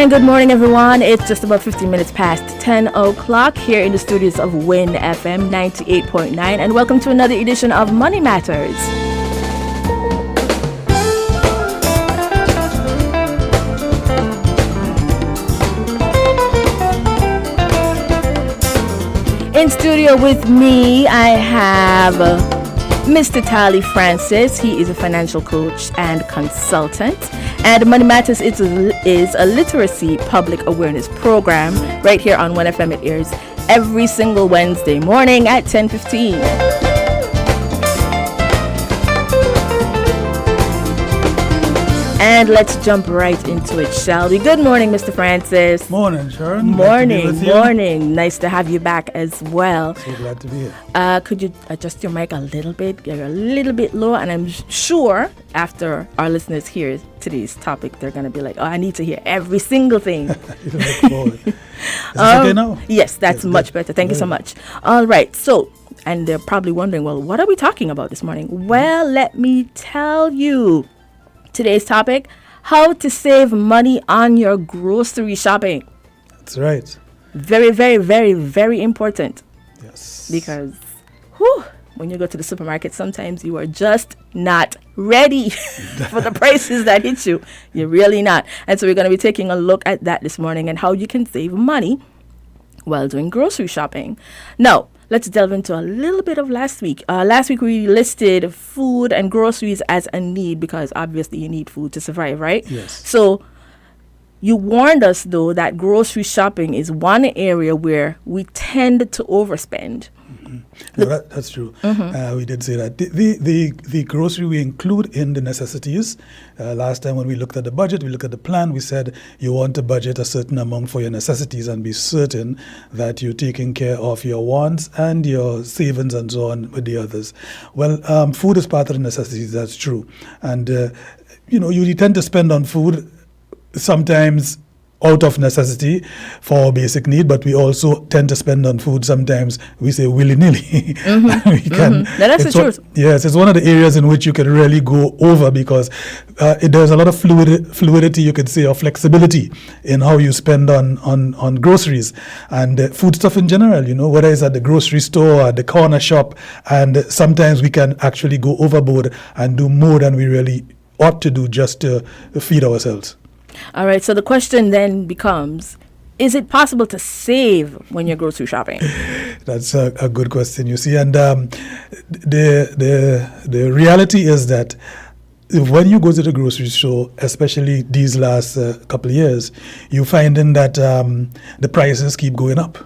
And good morning, everyone. It's just about 15 minutes past 10 o'clock here in the studios of Win FM 98.9. And welcome to another edition of Money Matters. In studio with me, I have Mr. Tali Francis. He is a financial coach and consultant. And Money Matters is a literacy public awareness program right here on 1FM. It airs every single Wednesday morning at 10:15. And let's jump right into it, shall we? Good morning, Mr. Francis. Morning, Sharon. Morning. Nice to have you back as well. So glad to be here. Could you adjust your mic a little bit? You're a little bit low, and I'm sure after our listeners hear today's topic, they're going to be like, oh, I need to hear every single thing. Is this okay now? Yes, that's much better. Thank you so much. All right. So, and they're probably wondering, well, what are we talking about this morning? Well, let me tell you. Today's topic, how to save money on your grocery shopping. That's right. Very, very, very, very important. Yes. Because when you go to the supermarket, sometimes you are just not ready for the prices that hit you. You're really not. And so we're going to be taking a look at that this morning and how you can save money while doing grocery shopping. Now, let's delve into a little bit of last week. Last week, we listed food and groceries as a need because obviously you need food to survive, right? Yes. So you warned us, though, that grocery shopping is one area where we tend to overspend. Mm-hmm. No, that's true. Mm-hmm. We did say that. The grocery we include in the necessities. Last time when we looked at the budget, we looked at the plan, we said you want to budget a certain amount for your necessities and be certain that you're taking care of your wants and your savings and so on with the others. Well, food is part of the necessities, that's true. And, you tend to spend on food sometimes out of necessity for basic need, but we also tend to spend on food sometimes, we say willy-nilly. Mm-hmm. Now that's the truth. Yes, it's one of the areas in which you can really go over because there's a lot of fluidity, you could say, or flexibility in how you spend on groceries and food stuff in general, whether it's at the grocery store or at the corner shop, and sometimes we can actually go overboard and do more than we really ought to do just to feed ourselves. All right, so the question then becomes, is it possible to save when you're grocery shopping? That's a good question, you see. And the reality is that when you go to the grocery store, especially these last couple of years, you're finding that the prices keep going up.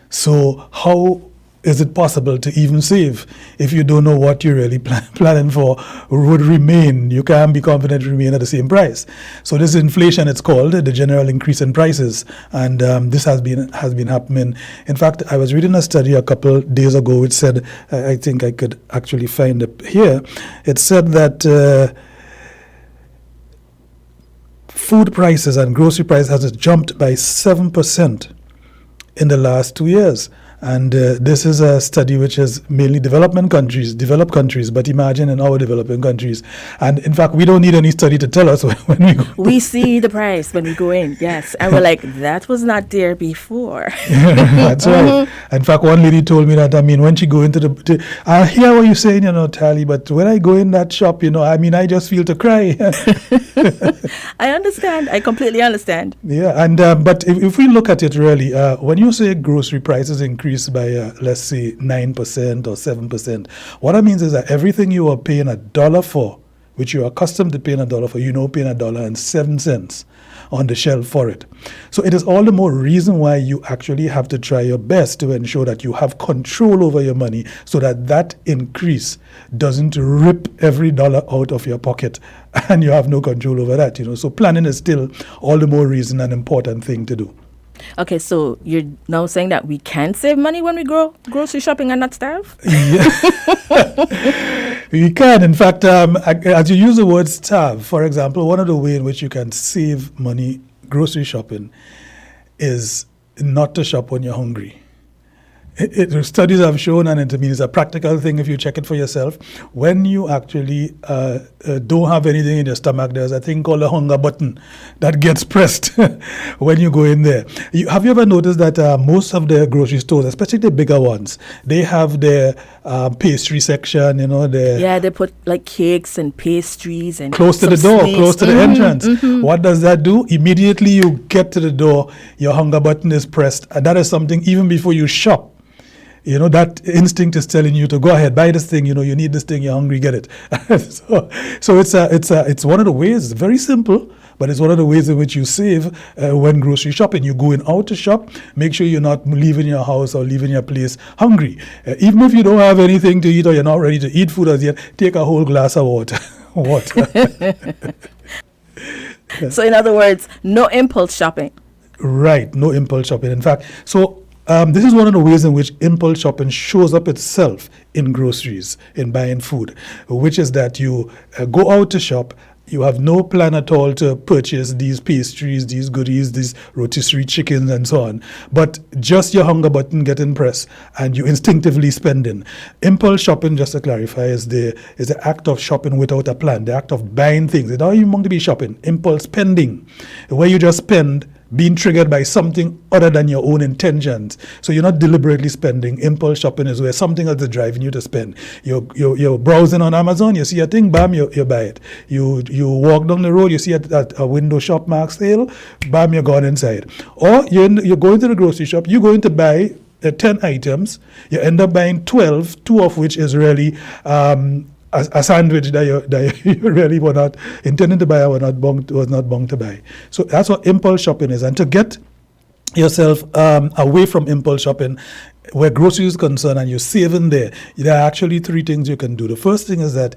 So how is it possible to even save if you don't know what you're really planning for would remain? You can't be confident to remain at the same price. So this inflation, it's called the general increase in prices, and this has been happening. In fact, I was reading a study a couple days ago which said, I think I could actually find it here. It said that food prices and grocery prices has jumped by 7% in the last 2 years. And this is a study which is mainly developed countries, but imagine in our developing countries. And in fact, we don't need any study to tell us when we go. We see the price when we go in, yes. And we're like, that was not there before. That's right. In fact, one lady told me that, when she go into I hear what you're saying, Tali, but when I go in that shop, I just feel to cry. I understand. I completely understand. Yeah. And but if we look at it really, when you say grocery prices increase by, let's say, 9% or 7%. What that means is that everything you are paying $1 for, which you are accustomed to paying $1 for, paying $1.07 on the shelf for it. So it is all the more reason why you actually have to try your best to ensure that you have control over your money so that increase doesn't rip every dollar out of your pocket and you have no control over that. So planning is still all the more reason an important thing to do. Okay, so you're now saying that we can save money when we go grocery shopping and not starve? Yeah. We can. In fact, as you use the word starve, for example, one of the ways in which you can save money grocery shopping is not to shop when you're hungry. Studies have shown, and it means a practical thing if you check it for yourself, when you actually don't have anything in your stomach, there's a thing called a hunger button that gets pressed when you go in there. Have you ever noticed that most of the grocery stores, especially the bigger ones, they have their pastry section, Yeah, they put like cakes and pastries and close to the door, sweets. close to the entrance. What does that do? Immediately you get to the door, your hunger button is pressed, and that is something even before you shop. That instinct is telling you to go ahead, buy this thing. You need this thing. You're hungry, get it. so it's one of the ways. It's very simple, but it's one of the ways in which you save when grocery shopping. You're going out to shop. Make sure you're not leaving your house or leaving your place hungry. Even if you don't have anything to eat or you're not ready to eat food as yet, take a whole glass of water. So in other words, no impulse shopping. Right, no impulse shopping. In fact, this is one of the ways in which impulse shopping shows up itself in groceries, in buying food, which is that you go out to shop, you have no plan at all to purchase these pastries, these goodies, these rotisserie chickens and so on, but just your hunger button getting pressed and you instinctively spending. Impulse shopping, just to clarify, is the act of shopping without a plan, the act of buying things. It's not even going to be shopping. Impulse spending, where you just spend being triggered by something other than your own intentions. So you're not deliberately spending. Impulse shopping is where something else is driving you to spend. You're browsing on Amazon, you see a thing, bam, you buy it. You walk down the road, you see a window shop mark sale, bam, you're gone inside. Or you're going to the grocery shop, you're going to buy 10 items, you end up buying 12, 2 of which is really a sandwich that you really were not intending to buy or was not bound to buy. So that's what impulse shopping is. And to get yourself away from impulse shopping, where groceries is concerned and you're saving there are actually 3 things you can do. The first thing is that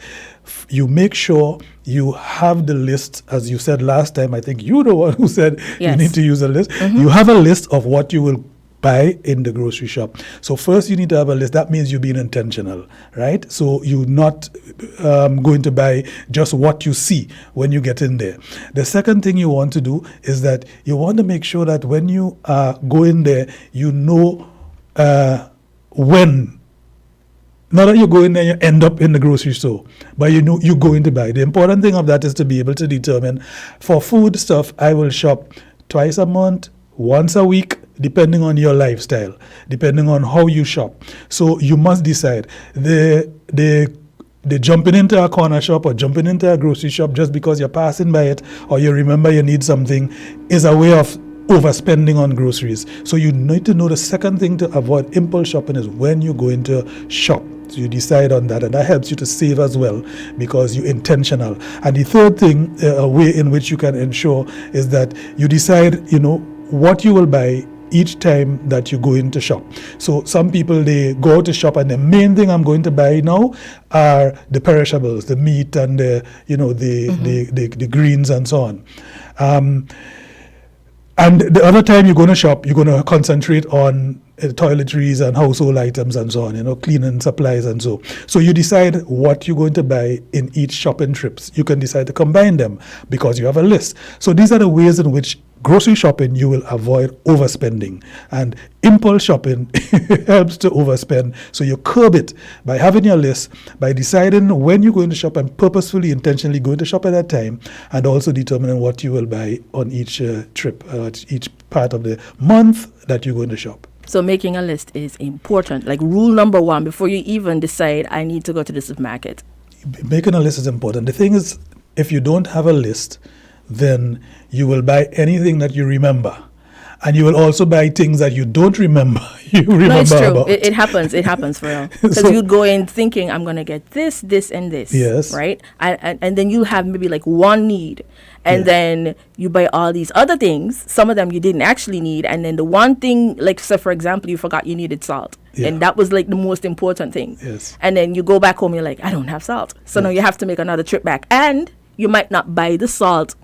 you make sure you have the list, as you said last time. I think you're the one who said you need to use a list. You have a list of what you will buy in the grocery shop. So first you need to have a list. That means you're being intentional, right? So you're not going to buy just what you see when you get in there. The second thing you want to do is that you want to make sure that when you go in there, you know when. Not that you go in there and you end up in the grocery store, but you know you're going to buy. The important thing of that is to be able to determine, for food stuff, I will shop twice a month, once a week, depending on your lifestyle, depending on how you shop. So you must decide. The jumping into a corner shop or jumping into a grocery shop just because you're passing by it or you remember you need something is a way of overspending on groceries. So you need to know the second thing to avoid impulse shopping is when you go into shop. So you decide on that, and that helps you to save as well because you're intentional. And the third thing, a way in which you can ensure, is that you decide, what you will buy each time that you go into shop. So some people, they go out to shop and the main thing I'm going to buy now are the perishables, the meat and the greens and so on. And the other time you're going to shop, you're going to concentrate on toiletries and household items and so on, cleaning supplies and so. So you decide what you're going to buy in each shopping trips. You can decide to combine them because you have a list. So these are the ways in which grocery shopping you will avoid overspending. And impulse shopping helps to overspend. So you curb it by having your list, by deciding when you're going to shop and purposefully, intentionally going to shop at that time, and also determining what you will buy on each trip, each part of the month that you're going to shop. So making a list is important. Like rule number 1, before you even decide, I need to go to the supermarket. Making a list is important. The thing is, if you don't have a list, then you will buy anything that you remember. And you will also buy things that you don't remember. No, it's true. It happens. It happens for real. Because you'd go in thinking, I'm going to get this, this, and this. Yes. Right? And then you have maybe like one need. And then you buy all these other things. Some of them you didn't actually need. And then the one thing, like, so for example, you forgot you needed salt. Yeah. And that was like the most important thing. Yes. And then you go back home, you're like, I don't have salt. So now you have to make another trip back. And you might not buy the salt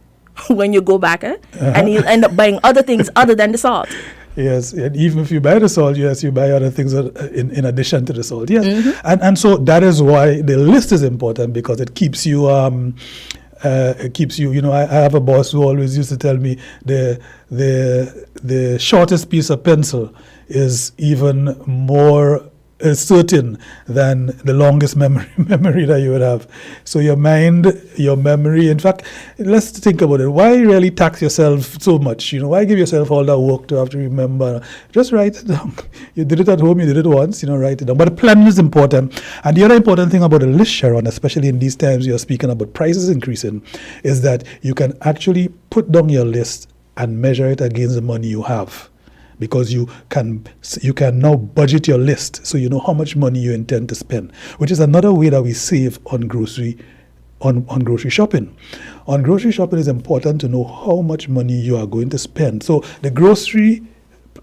when you go back, and you'll end up buying other things other than the salt. Yes, and even if you buy the salt, yes, you buy other things in addition to the salt. Yes, and so that is why the list is important, because it keeps you. It keeps you. I have a boss who always used to tell me the shortest piece of pencil is even more certain than the longest memory that you would have. So your mind, your memory, in fact, let's think about it. Why really tax yourself so much? Why give yourself all that work to have to remember? Just write it down. You did it at home, you did it once, write it down. But the plan is important. And the other important thing about a list, Sharon, especially in these times you're speaking about prices increasing, is that you can actually put down your list and measure it against the money you have. Because you can now budget your list, so you know how much money you intend to spend, which is another way that we save on grocery shopping. On grocery shopping, it's important to know how much money you are going to spend. So the grocery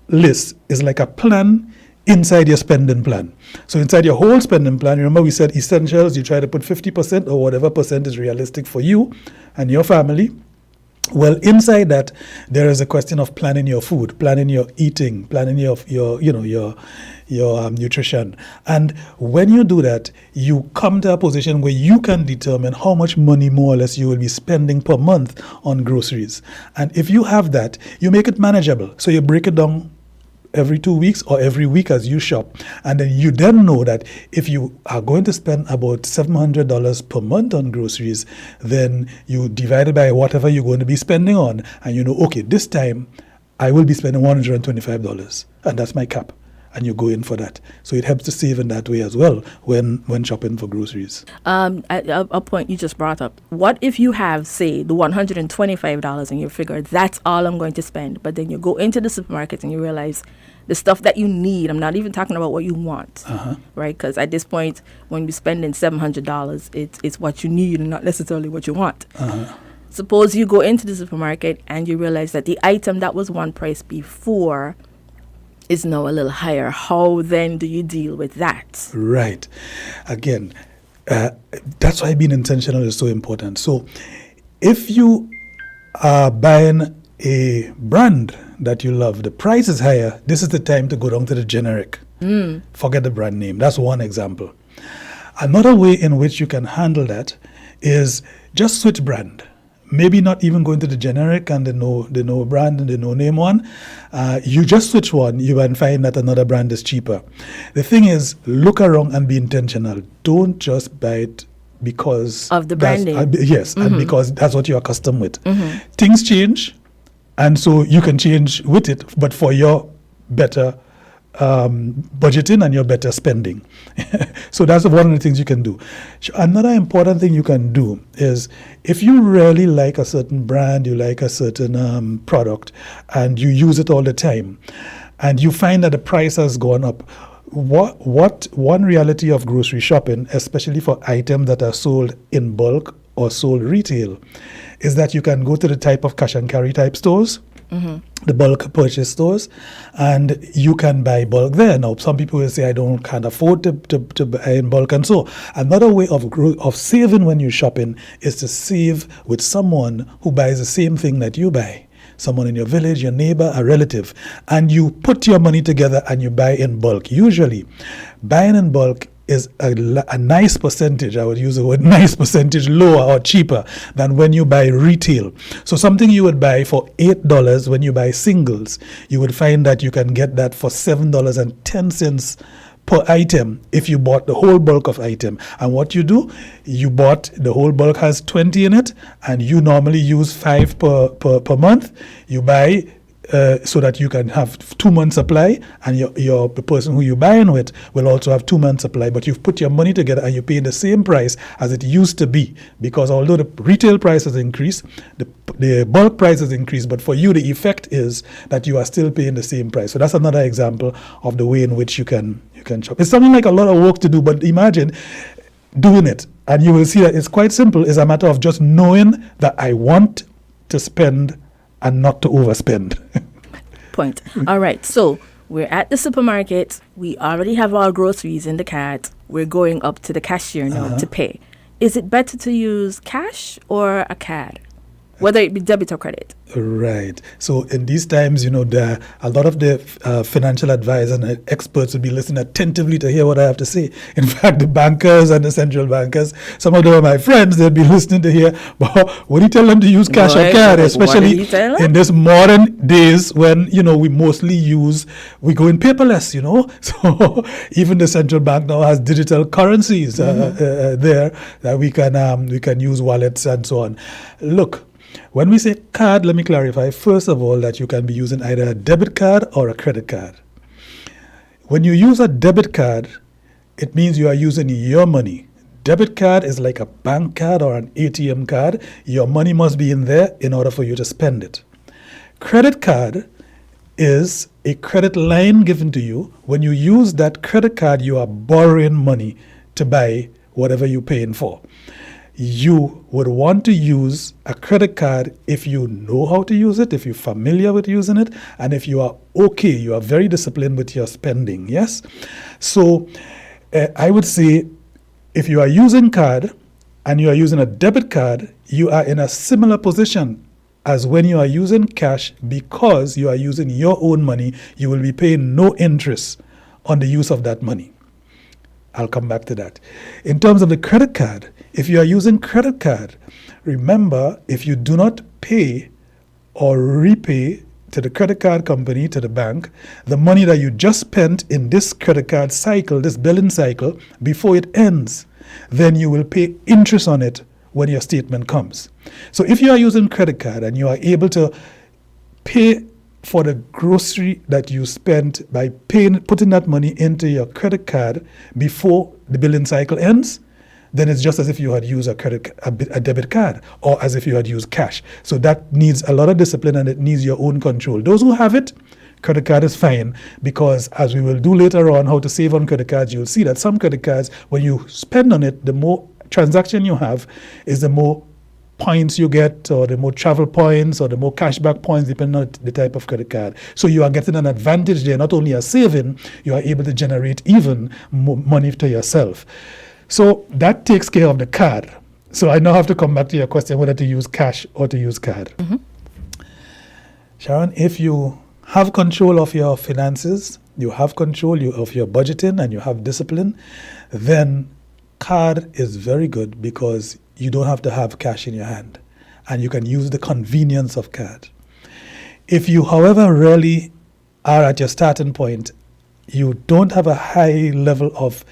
list is like a plan inside your spending plan. So inside your whole spending plan, remember we said essentials, you try to put 50% or whatever percent is realistic for you and your family. Well, inside that, there is a question of planning your food, planning your eating, planning your nutrition. And when you do that, you come to a position where you can determine how much money more or less you will be spending per month on groceries. And if you have that, you make it manageable. So you break it down every 2 weeks or every week as you shop. And then you know that if you are going to spend about $700 per month on groceries, then you divide it by whatever you're going to be spending on. And okay, this time I will be spending $125. And that's my cap. And you go in for that. So it helps to save in that way as well when shopping for groceries. A point you just brought up. What if you have, say, the $125 and you figure that's all I'm going to spend, but then you go into the supermarket and you realize the stuff that you need, I'm not even talking about what you want, right? Because at this point, when you're spending $700, it's what you need and not necessarily what you want. Suppose you go into the supermarket and you realize that the item that was one price before is now a little higher. How then do you deal with that? Right. Again, that's why being intentional is so important. So if you are buying a brand that you love, the price is higher, this is the time to go down to the generic. Forget the brand name. That's one example. Another way in which you can handle that is just switch brand. Maybe not even going to the generic and the no brand and the no name one. You just switch one, you will find that another brand is cheaper. The thing is, look around and be intentional. Don't just buy it because of the branding. Yes, and because that's what you're accustomed with. Things change, and so you can change with it, but for your better budgeting and your better spending. So that's one of the things you can do. Another important thing you can do is if you really like a certain brand, you like a certain product, and you use it all the time, and you find that the price has gone up, what one reality of grocery shopping, especially for items that are sold in bulk or sold retail, is that you can go to the type of cash and carry type stores, the bulk purchase stores, and you can buy bulk there. Now, some people will say, I can't afford to buy in bulk. And so another way of saving when you're shopping is to save with someone who buys the same thing that you buy. Someone in your village, your neighbor, a relative. And you put your money together and you buy in bulk. Usually, buying in bulk is a nice percentage, I would use the word nice percentage, lower or cheaper than when you buy retail. So something you would buy for $8 when you buy singles, you would find that you can get that for $7.10 per item if you bought the whole bulk of item. And what you do, you bought the whole bulk has 20 in it, and you normally use 5 per month. You buy so that you can have 2 months supply, and the person who you're buying with will also have 2 months supply. But you've put your money together and you're paying the same price as it used to be, because although the retail price has increased, the bulk price has increased, but for you the effect is that you are still paying the same price. So that's another example of the way in which you can shop. It's something like a lot of work to do, but imagine doing it, and you will see that it's quite simple. It's a matter of just knowing that I want to spend and not to overspend. Point. All right. So we're at the supermarket. We already have our groceries in the cart. We're going up to the cashier now to pay. Is it better to use cash or a card? whether it be debit or credit. Right. So in these times, a lot of the financial advisors and experts will be listening attentively to hear what I have to say. In fact, the bankers and the central bankers, some of them are my friends, they'll be listening to hear, but what do you tell them to use cash or card, especially in this modern days when, we mostly we go in paperless, So even the central bank now has digital currencies there that we can use wallets and so on. Look, when we say card, let me clarify, first of all, that you can be using either a debit card or a credit card. When you use a debit card, it means you are using your money. Debit card is like a bank card or an ATM card. Your money must be in there in order for you to spend it. Credit card is a credit line given to you. When you use that credit card, you are borrowing money to buy whatever you're paying for. You would want to use a credit card if you know how to use it, if you're familiar with using it, and if you are you are very disciplined with your spending, yes? So I would say if you are using card and you are using a debit card, you are in a similar position as when you are using cash. Because you are using your own money, you will be paying no interest on the use of that money. I'll come back to that. In terms of the credit card, if you are using credit card, remember, if you do not pay or repay to the credit card company, to the bank, the money that you just spent in this credit card cycle, this billing cycle, before it ends, then you will pay interest on it when your statement comes. So if you are using credit card and you are able to pay for the grocery that you spent by putting that money into your credit card before the billing cycle ends, then it's just as if you had used a debit card, or as if you had used cash. So that needs a lot of discipline, and it needs your own control. Those who have it, credit card is fine, because as we will do later on, how to save on credit cards, you'll see that some credit cards, when you spend on it, the more transaction you have is the more points you get, or the more travel points, or the more cashback points, depending on the type of credit card. So you are getting an advantage there. Not only a saving, you are able to generate even more money to yourself. So that takes care of the card. So I now have to come back to your question, whether to use cash or to use card. Mm-hmm. Sharon, if you have control of your finances, you have control of your budgeting, and you have discipline, then card is very good, because you don't have to have cash in your hand, and you can use the convenience of card. If you, however, really are at your starting point, you don't have a high level of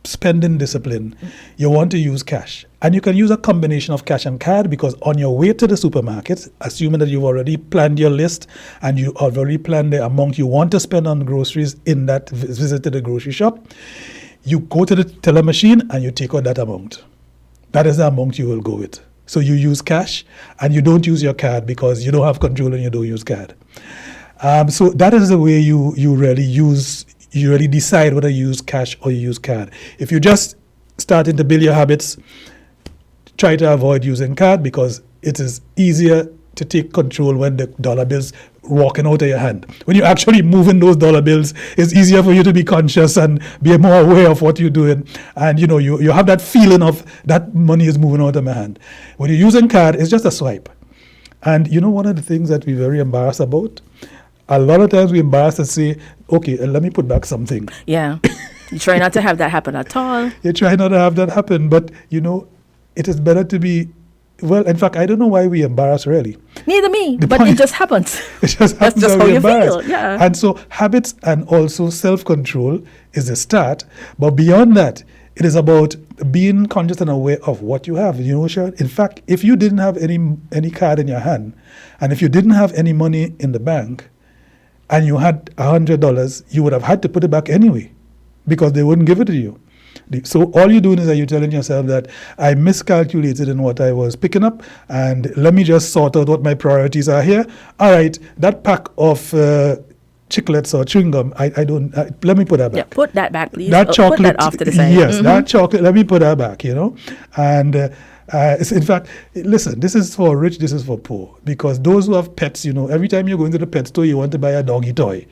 spending discipline, you want to use cash. And you can use a combination of cash and card, because on your way to the supermarket, assuming that you've already planned your list and you already planned the amount you want to spend on groceries in that visit to the grocery shop, you go to the teller machine and you take out that amount. That is the amount you will go with. So you use cash, and you don't use your card because you don't have control and you don't use card. So that is the way you really decide whether you use cash or you use card. If you just starting to build your habits, try to avoid using card, because it is easier to take control when the dollar bills walking out of your hand. When you're actually moving those dollar bills, it's easier for you to be conscious and be more aware of what you're doing. And you have that feeling of that money is moving out of my hand. When you're using card, it's just a swipe. And one of the things that we're very embarrassed about, a lot of times we're embarrassed to say, okay, let me put back something. Yeah. You try not to have that happen at all. You try not to have that happen, but it is better to be, well, in fact, I don't know why we embarrass really. Neither me, but it just happens. It just happens. That's just how you feel, yeah. And so habits and also self-control is the start, but beyond that, it is about being conscious and aware of what you have. Sharon, in fact, if you didn't have any card in your hand, and if you didn't have any money in the bank, and you had $100, you would have had to put it back anyway, because they wouldn't give it to you. So all you're doing is that you're telling yourself that I miscalculated in what I was picking up, and let me just sort out what my priorities are here. All right, that pack of chiclets or chewing gum, let me put that back. Yeah, put that back, please. That chocolate, put that off to the side. Yes, that chocolate, let me put that back, And in fact, listen, this is for rich, this is for poor. Because those who have pets, every time you go into the pet store, you want to buy a doggy toy.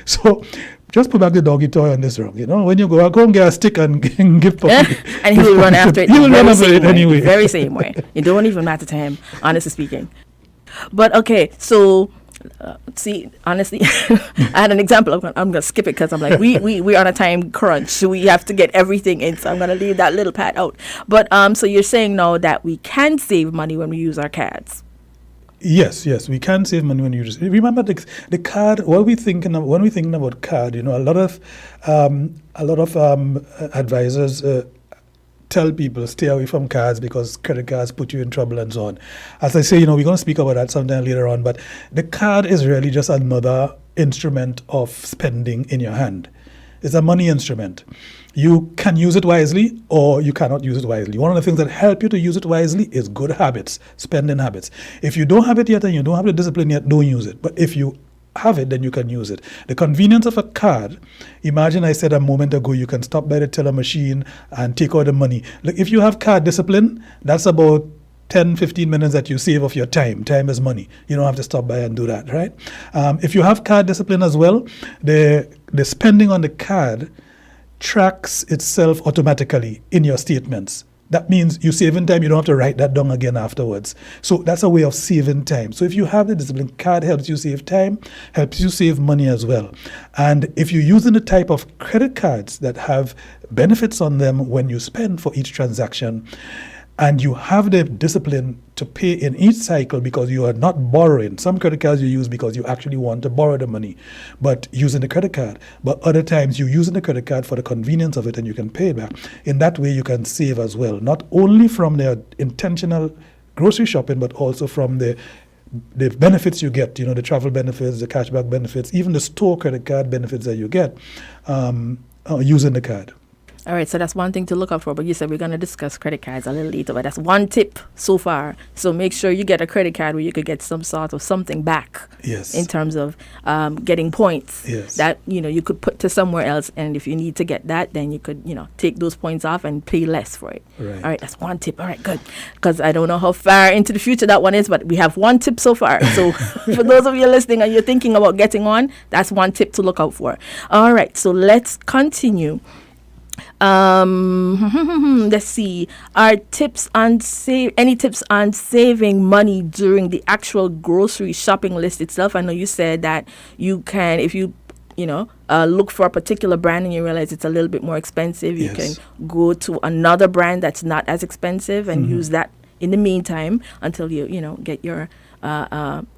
So just put back the doggy toy on this rug. When you go and get a stick and give puppy. And he will run after it. He will the run very after same it way, anyway. the very same way. It don't even matter to him, honestly speaking. But okay, so see, honestly, I had an example. I'm gonna skip it because I'm like, we're on a time crunch, so we have to get everything in. So I'm gonna leave that little part out. But so you're saying now that we can save money when we use our cards. Yes, we can save money when you use it. Remember the card. When we're thinking about card, a lot of advisors tell people stay away from cards because credit cards put you in trouble and so on. As I say, we're going to speak about that sometime later on. But the card is really just another instrument of spending in your hand. It's a money instrument. You can use it wisely or you cannot use it wisely. One of the things that help you to use it wisely is good habits, spending habits. If you don't have it yet and you don't have the discipline yet, don't use it. But if you have it, then you can use it. The convenience of a card, imagine I said a moment ago, you can stop by the teller machine and take out the money. Look, if you have card discipline, that's about 10, 15 minutes that you save of your time. Time is money. You don't have to stop by and do that, right? If you have card discipline as well, the spending on the card tracks itself automatically in your statements. That means you save in time, you don't have to write that down again afterwards. So that's a way of saving time. So if you have the discipline, card helps you save time, helps you save money as well. And if you're using the type of credit cards that have benefits on them when you spend for each transaction, and you have the discipline to pay in each cycle because you are not borrowing. Some credit cards you use because you actually want to borrow the money, but using the credit card. But other times you're using the credit card for the convenience of it and you can pay it back. In that way you can save as well, not only from the intentional grocery shopping, but also from the benefits you get, the travel benefits, the cashback benefits, even the store credit card benefits that you get using the card. All right, so that's one thing to look out for. But you said we're going to discuss credit cards a little later. But that's one tip so far. So make sure you get a credit card where you could get some sort of something back. Yes. In terms of getting points. Yes. That, you could put to somewhere else. And if you need to get that, then you could, take those points off and pay less for it. Right. All right, that's one tip. All right, good. Because I don't know how far into the future that one is, but we have one tip so far. So for those of you listening and you're thinking about getting one, that's one tip to look out for. All right, so let's continue. Let's see. Are any tips on saving money during the actual grocery shopping list itself? I know you said that you can, if you look for a particular brand and you realize it's a little bit more expensive, you can go to another brand that's not as expensive and use that in the meantime until you get your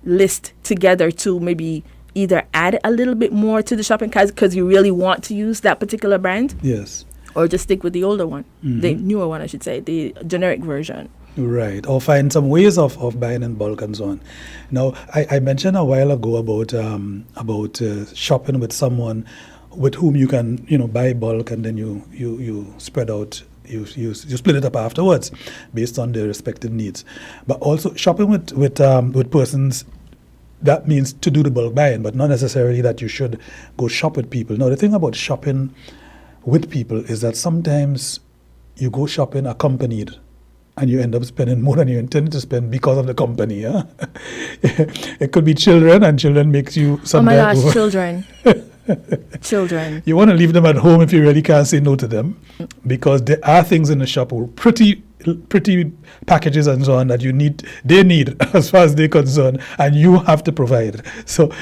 list together to maybe either add a little bit more to the shopping cart because you really want to use that particular brand. Yes. Or just stick with the older one, the newer one, I should say, the generic version. Right, or find some ways of buying in bulk and so on. Now, I mentioned a while ago about shopping with someone with whom you can, buy bulk and then you spread out, you split it up afterwards based on their respective needs. But also shopping with persons. That means to do the bulk buying, but not necessarily that you should go shop with people. Now, the thing about shopping with people is that sometimes you go shopping accompanied and you end up spending more than you intended to spend because of the company. Yeah? It could be children, and children makes you sometimes... Oh my gosh, children. Children. You want to leave them at home if you really can't say no to them, because there are things in the shop, pretty packages and so on that they need as far as they're concerned, and you have to provide. So,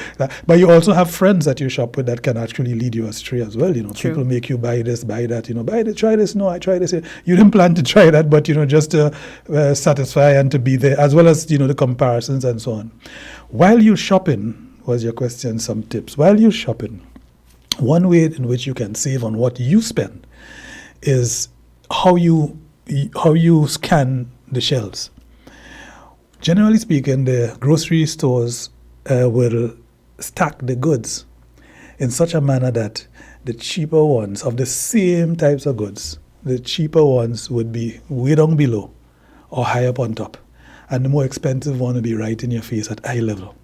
but you also have friends that you shop with that can actually lead you astray as well. True. People make you buy this, buy that. Buy this, try this. No, I try this. You didn't plan to try that, but just to satisfy and to be there, as well as the comparisons and so on. While you're shopping, was your question? Some tips. While you're shopping, one way in which you can save on what you spend is how you scan the shelves. Generally speaking, the grocery stores will stack the goods in such a manner that the cheaper ones of the same types of goods, the cheaper ones would be way down below or high up on top, and the more expensive one would be right in your face at eye level.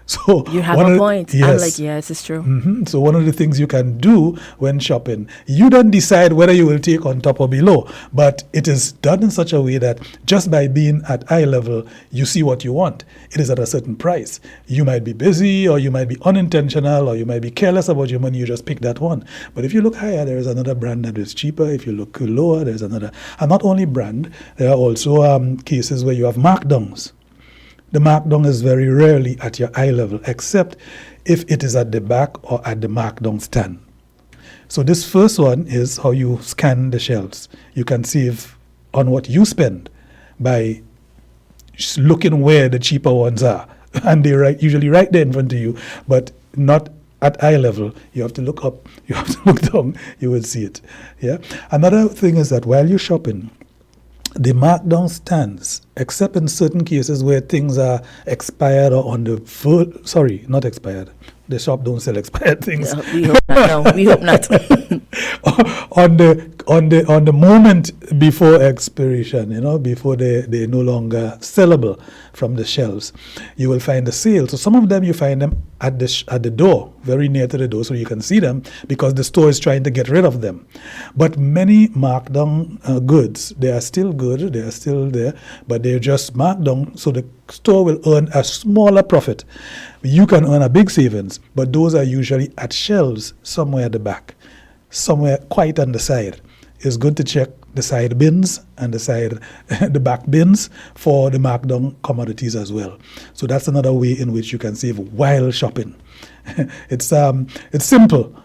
So You have one a of- point. Yes. I'm like, yes, it's true. So one of the things you can do when shopping, you don't decide whether you will take on top or below, but it is done in such a way that just by being at eye level, you see what you want. It is at a certain price. You might be busy, or you might be unintentional, or you might be careless about your money. You just pick that one. But if you look higher, there is another brand that is cheaper. If you look lower, there's another. And not only brand, there are also cases where you have markdowns. The markdown is very rarely at your eye level, except if it is at the back or at the markdown stand. So this first one is how you scan the shelves. You can save on what you spend by looking where the cheaper ones are. And they usually right there in front of you, but not at eye level. You have to look up, you have to look down, you will see it. Yeah. Another thing is that while you're shopping, the markdown stands, except in certain cases where things are expired or on the full, sorry, not expired. The shop don't sell expired things. We hope not. No, we hope not. on the moment before expiration, before they no longer sellable from the shelves, you will find the sale. So some of them you find them at the door, very near to the door, so you can see them because the store is trying to get rid of them. But many markdown goods, they are still good, they are still there, but they're just marked down, so the store will earn a smaller profit. You can earn a big savings, but those are usually at shelves somewhere at the back, somewhere quite on the side. It's good to check the side bins and the back bins for the markdown commodities as well. So that's another way in which you can save while shopping. It's simple,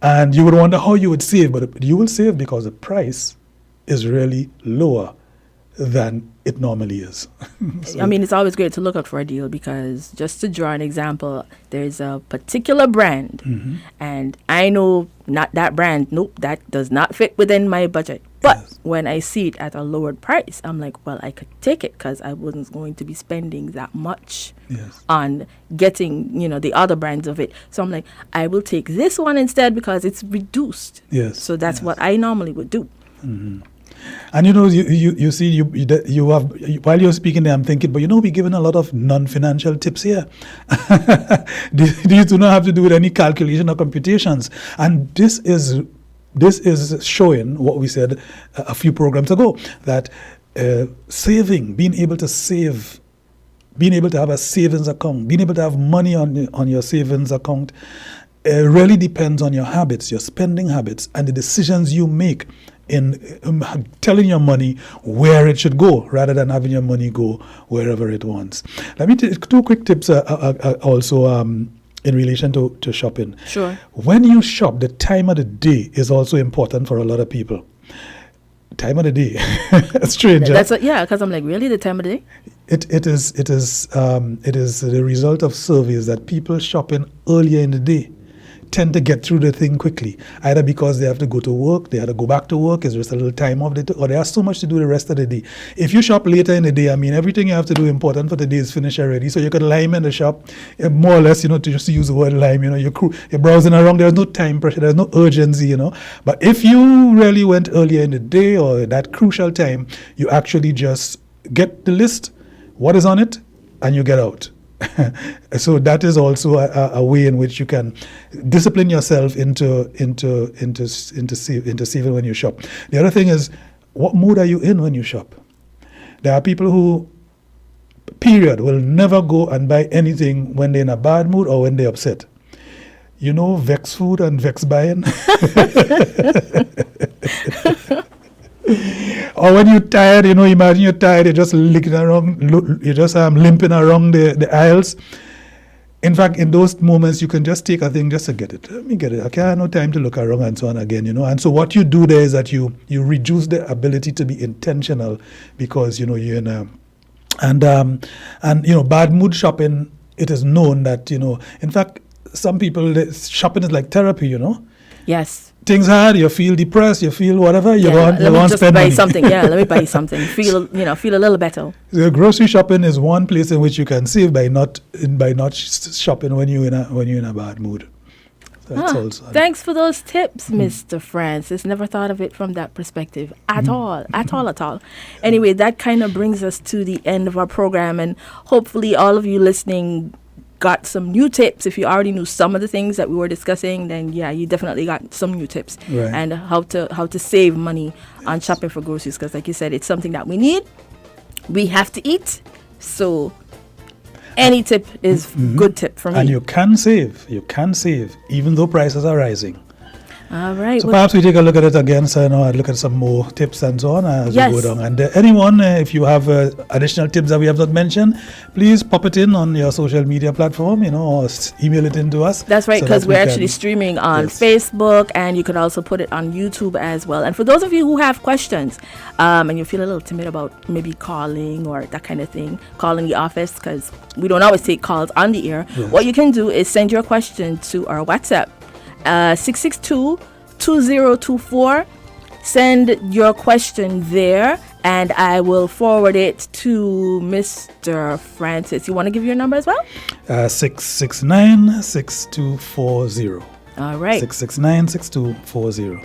and you would wonder how you would save, but you will save because the price is really lower than it normally is. So, I mean, it's always great to look out for a deal because, just to draw an example, there's a particular brand, and I know not that brand. Nope, that does not fit within my budget. But Yes. when I see it at a lowered price, I'm like, well, I could take it because I wasn't going to be spending that much yes. on getting, the other brands of it. So I'm like, I will take this one instead because it's reduced. Yes. So that's yes. what I normally would do. And you see, you have, while you're speaking there, I'm thinking, but we're giving a lot of non-financial tips here. These do not have to do with any calculation or computations. And this is showing what we said a few programs ago, that saving, being able to save, being able to have a savings account, being able to have money on your savings account, really depends on your habits, your spending habits, and the decisions you make in telling your money where it should go rather than having your money go wherever it wants. Let me take two quick tips also in relation to shopping. Sure. When you shop, the time of the day is also important for a lot of people. Time of the day. Strange. Because I'm like, really, the time of the day? It is the result of surveys that people shopping earlier in the day tend to get through the thing quickly, either because they have to go to work, they have to go back to work, it's just a little time off, or they have so much to do the rest of the day. If you shop later in the day, everything you have to do important for the day is finished already, so you can lime in the shop, more or less, to just use the word lime, you're browsing around, there's no time pressure, there's no urgency, But if you really went earlier in the day or that crucial time, you actually just get the list, what is on it, and you get out. So that is also a way in which you can discipline yourself into saving when you shop. The other thing is, what mood are you in when you shop? There are people who, period, will never go and buy anything when they're in a bad mood or when they're upset. Vex food and vex buying. Or when you're tired, imagine you're tired, you're just licking around, you're just limping around the aisles. In fact, in those moments, you can just take a thing just to get it. Let me get it. Okay, I have no time to look around and so on again, And so what you do there is that you reduce the ability to be intentional because, you're in a... And bad mood shopping, it is known that, in fact, some people, shopping is like therapy, Yes. Things hard, you feel depressed, you feel whatever, you want to spend money. Something. Yeah, let me buy something. Feel a little better. The grocery shopping is one place in which you can save by not shopping when you're in a bad mood. That's also. Thanks for those tips, Mr. Francis. Never thought of it from that perspective at all. Anyway, that kind of brings us to the end of our program, and hopefully all of you listening got some new tips. If you already knew some of the things that we were discussing, then yeah, you definitely got some new tips. Right. And how to save money on shopping for groceries, because like you said, it's something that we need. We have to eat. So any tip is good tip for me. And you can save, even though prices are rising. All right. So perhaps we take a look at it again, so look at some more tips and so on as Yes. we go down. And anyone, if you have additional tips that we have not mentioned, please pop it in on your social media platform, or email it in to us. That's right, so because that we we're can- actually streaming on Yes. Facebook, and you can also put it on YouTube as well. And for those of you who have questions, and you feel a little timid about maybe calling or that kind of thing, calling the office, because we don't always take calls on the air, Yes. what you can do is send your question to our WhatsApp, 662-2024. Send your question there, and I will forward it to Mr. Francis. You want to give your number as well? 669-6240. All right. 669-6240.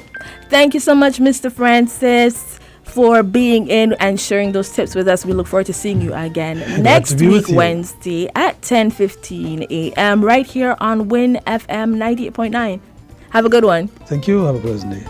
Thank you so much, Mr. Francis, for being in and sharing those tips with us. We look forward to seeing you again next be week, with you. Wednesday at 10:15 a.m. right here on Win FM 98.9. Have a good one. Thank you. Have a pleasant day.